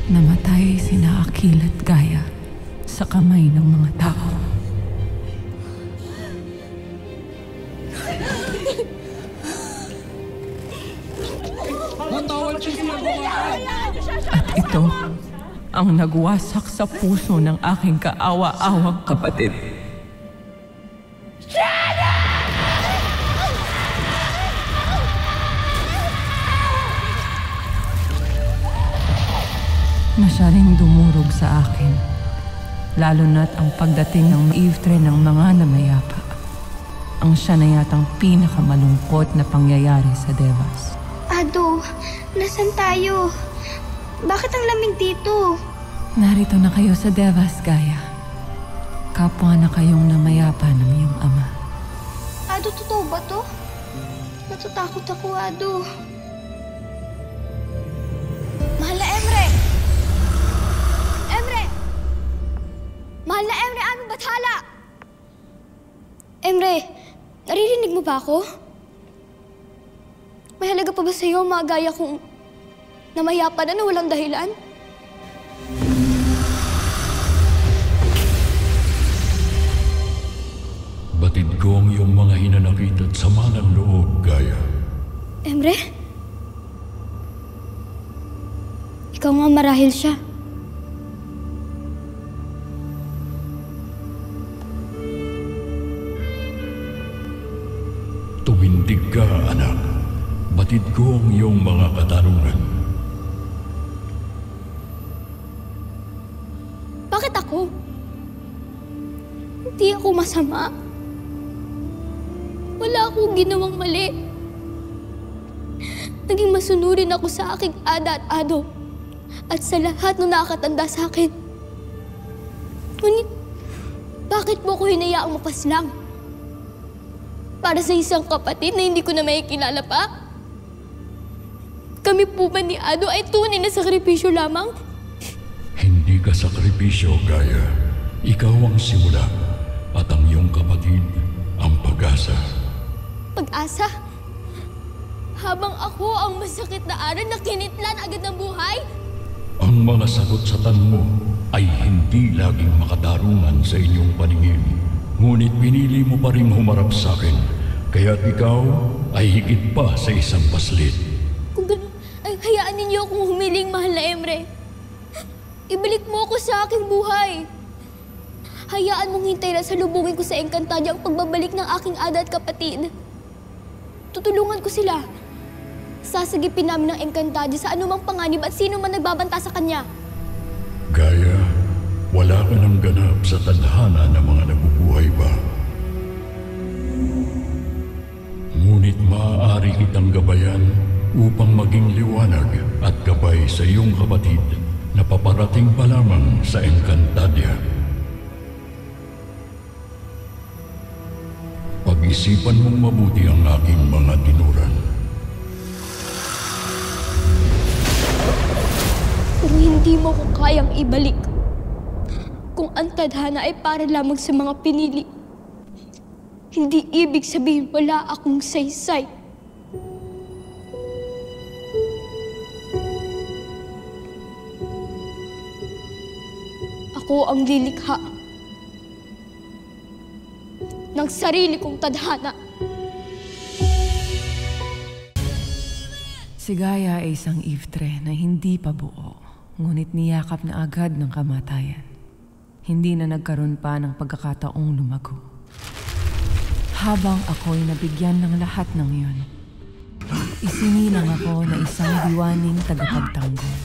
Namatay sina Akil at Gaia sa kamay ng mga tao. At ito ang nagwasak sa puso ng aking kaawa-awang kapatid. Masyadong dumurog sa akin, lalo na't ang pagdating ng maiftre ng mga namayapa. Ang siya na yatang pinakamalungkot na pangyayari sa Devas. Ado, nasan tayo? Bakit ang lamig dito? Narito na kayo sa Devas, Gaia. Kapwa na kayong namayapa ng iyong ama. Ado, totoo ba to? Natatakot ako, Ado. Mahal na Emre! Emre! Mahal na Emre, aming bathala! Emre, naririnig mo ba ako? May halaga pa ba sa'yo mga gaya kung namayapa na walang dahilan? Batid ko ang iyong mga hinanakit at sama ng loob, Gaia. Emre? Ikaw nga marahil siya. Tumindig ka, anak. Batid ko ang iyong mga katanungan. Bakit ako? Hindi ako masama. Wala akong ginawang mali. Naging masunurin ako sa aking ada at ado. At sa lahat ng nakakatanda sa akin. Ngunit, bakit mo ko hinayaang mapaslang? Para sa isang kapatid na hindi ko na makikilala pa? Kami po ba ni Ado ay tunay na sakripisyo lamang? Hindi ka sakripisyo, Gaia. Ikaw ang simula at ang iyong kapatid ang pag-asa. Pag-asa? Habang ako ang masakit na aral na kinitlan agad ng buhay? Ang mga sagot sa tanong mo ay hindi laging makatarungan sa inyong paningin. Ngunit pinili mo pa rin humarap sa akin, kaya't ikaw ay higit pa sa isang paslit. Kung gano'n, ay hayaan ninyo akong humiling, mahal na Emre. Ibalik mo ako sa aking buhay. Hayaan mong hintay na salubungin ko sa Encantadia ang pagbabalik ng aking ada at kapatid. Tutulungan ko sila. Sasagipin namin ng Encantadia sa anumang panganib at sino man nagbabanta sa kanya. Gaia, wala ka ng ganap sa tadhana ng mga nabubuhay pa. Ngunit maaari kitang gabayan upang maging liwanag at gabay sa iyong kapatid na paparating pa lamang sa Encantadia. Pag-isipan mong mabuti ang aking mga dinuran. Kung hindi mo ko kayang ibalik, kung ang tadhana ay para lamang sa mga pinili, hindi ibig sabihin wala akong saysay. Ako ang lilikha ng sarili kong tadhana. Si Gaia ay isang iftre na hindi pa buo, ngunit niyakap na agad ng kamatayan. Hindi na nagkaroon pa ng pagkakataong lumago. Habang ako'y nabigyan ng lahat ng iyon, isinilang ako na isang diwaning tagapagtanggol.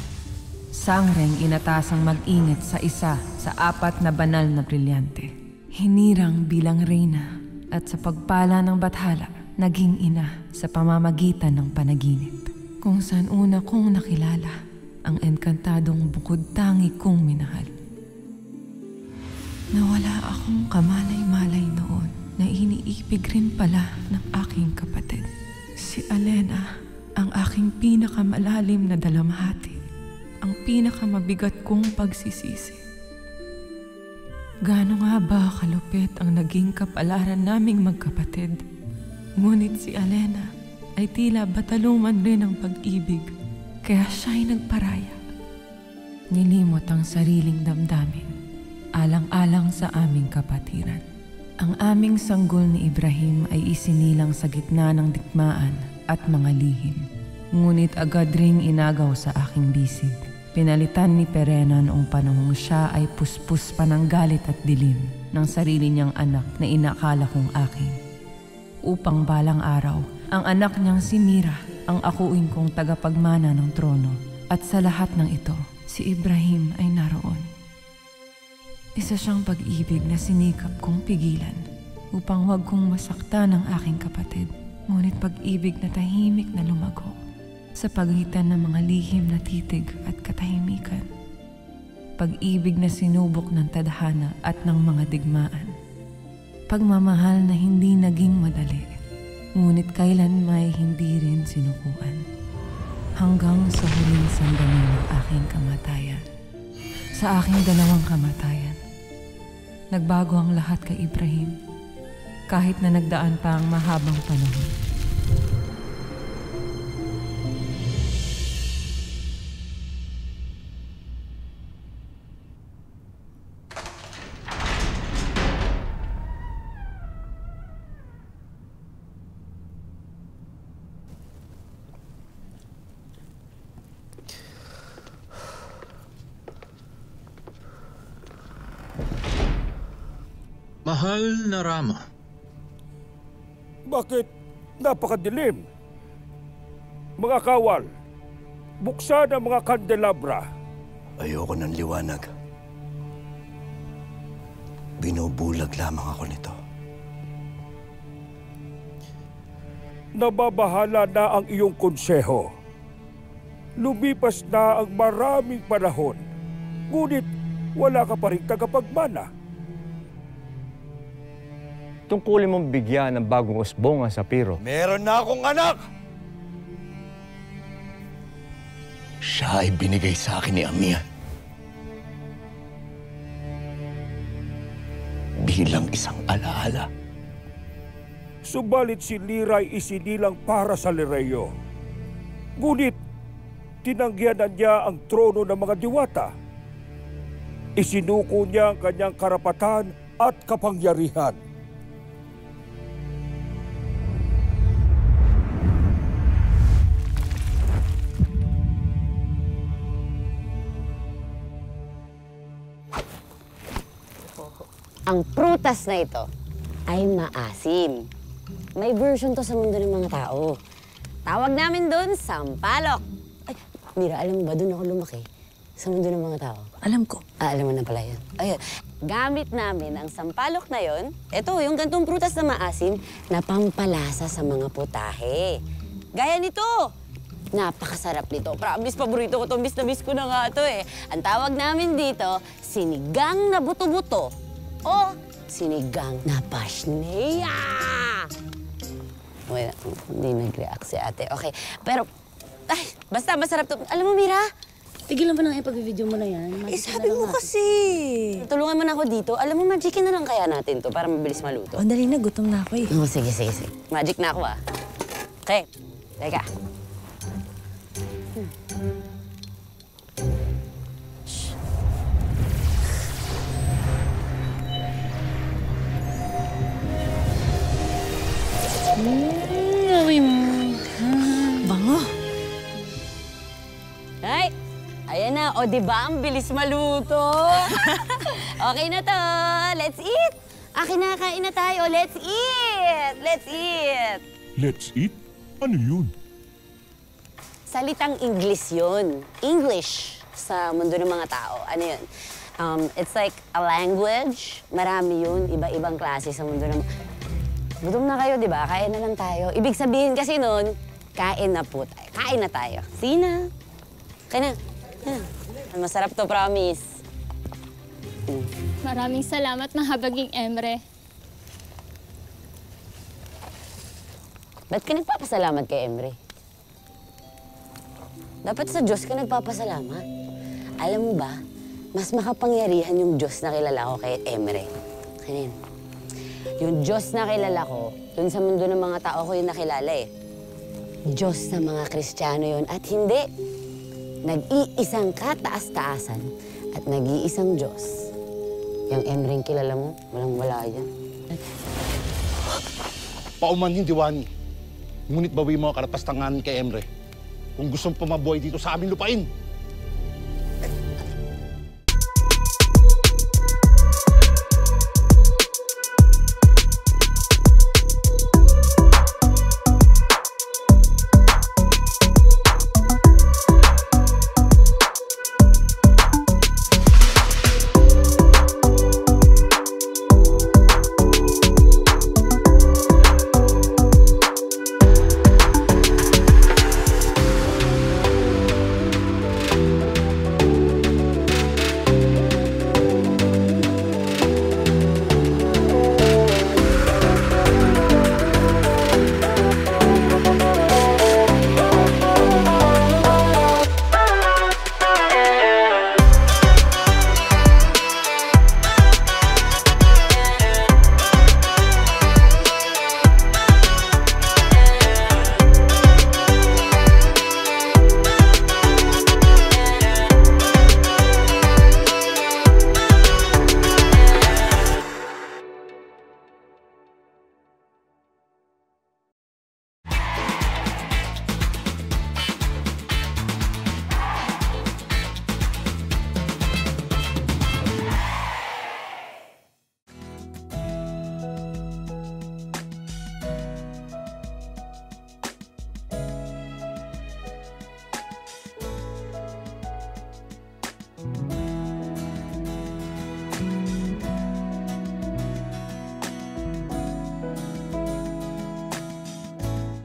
Sangreng inatasang mag-ingat sa isa sa 4 na banal na brilyante. Hinirang bilang reyna at sa pagpala ng bathala, naging ina sa pamamagitan ng panaginip. Kung saan una kong nakilala ang engkantadong bukod tangi kong minahal. Nawala akong kamalay-malay noon na iniibig rin pala ng aking kapatid. Si Alena, ang aking pinakamalalim na dalamhati, ang pinakamabigat kong pagsisisi. Gaano nga ba kalupit ang naging kapalaran naming magkapatid? Ngunit si Alena ay tila bataluman rin ang pag-ibig, kaya siya'y nagparaya. nilimot ang sariling damdamin, alang-alang sa aming kapatiran. Ang aming sanggol ni Ibrahim ay isinilang sa gitna ng digmaan at mga lihim. Ngunit agad ring inagaw sa aking bisig. Pinalitan ni Perena noong panahong siya ay puspos pa ng galit at dilim ng sarili niyang anak na inakala kong akin. Upang balang araw, ang anak niyang si Mira ang akuin kong tagapagmana ng trono. At sa lahat ng ito, si Ibrahim ay naroon. Isa siyang pag-ibig na sinikap kong pigilan upang wag kong masaktan ang aking kapatid. Ngunit pag-ibig na tahimik na lumago sa pagitan ng mga lihim na titig at katahimikan. Pag-ibig na sinubok ng tadhana at ng mga digmaan. Pagmamahal na hindi naging madali, ngunit kailan may hindi rin sinukuan. Hanggang sa huling sandali ng aking kamatayan. Sa aking dalawang kamatayan, nagbago ang lahat kay Ibrahim, kahit na nagdaan pa ang mahabang panahon. Mahal na Rama. Bakit napakadilim? Mga kawal, buksan ang mga kandelabra. Ayoko ng liwanag. Binubulag lamang ako nito. Nababahala na ang iyong konseho. Lumipas na ang maraming panahon, ngunit wala ka pa rin tagapagmana. Tungkulin mong bigyan ng bagong usbong ang Sapiro. Meron na akong anak! Siya ay binigay sa akin ni Amiya. Bilang isang alaala. Subalit si Lira ay isinilang para sa Lireyo. Ngunit, tinanggihan niya ang trono ng mga diwata. Isinuko niya ang kanyang karapatan at kapangyarihan. Ang prutas na ito ay maasim. May version to sa mundo ng mga tao. Tawag namin doon, sampalok. Ay, Mira, alam mo ba, doon ako lumaki sa mundo ng mga tao? Alam ko. Alam mo na pala yun. Ayun, gamit namin ang sampalok na yon. Ito, yung gantong prutas na maasim na pampalasa sa mga putahe. Gaya nito. Napakasarap nito. Promise, paborito ko to. Miss na miss ko na nga ito eh. Ang tawag namin dito, sinigang na buto-buto. O sinigang na pasneya. Wait, hindi nag-react si ate. Okay, pero, ay, basta masarap to. Alam mo, Mira? Tigilan mo na nga ipag-video mo na yan. Sabi mo kasi. Tulungan mo na ako dito. Alam mo, magicin na lang kaya natin to para mabilis maluto. O, dali na. Gutom na ako eh. Oh, sige. Magic na ako Okay, teka. Bango. Ay, ayan na. O, diba? Ang bilis maluto. Okay na to. Let's eat. Kinakain na tayo. Let's eat. Let's eat. Let's eat? Ano yun? Salitang English yun. English sa mundo ng mga tao. Ano yun? It's like a language. Marami yun. Iba-ibang klase sa mundo ng... Gutom na kayo, di ba? Kain na lang tayo. Ibig sabihin kasi nun, kain na po tayo. Kain na tayo. Sige na. Kain na. Masarap to, promise. Maraming salamat, mahabaging Emre. Ba't ka nagpapasalamat kay Emre? Dapat sa Diyos ka nagpapasalamat. Alam mo ba, mas makapangyarihan yung Diyos na kilala ko kay Emre. Kanin. Yung Diyos na kilala ko, dun sa mundo ng mga tao ko yung nakilala eh. Diyos ng mga Kristiyano yun at hindi nag-iisang kataas-taasan at nag-iisang Diyos. Yang Emreng kilala mo, walang-wala yan. Paumanhin, Diwani. Ngunit bawi mo ang karapastangan kay Emre. Kung gustong pumabuhay dito sa aming lupain.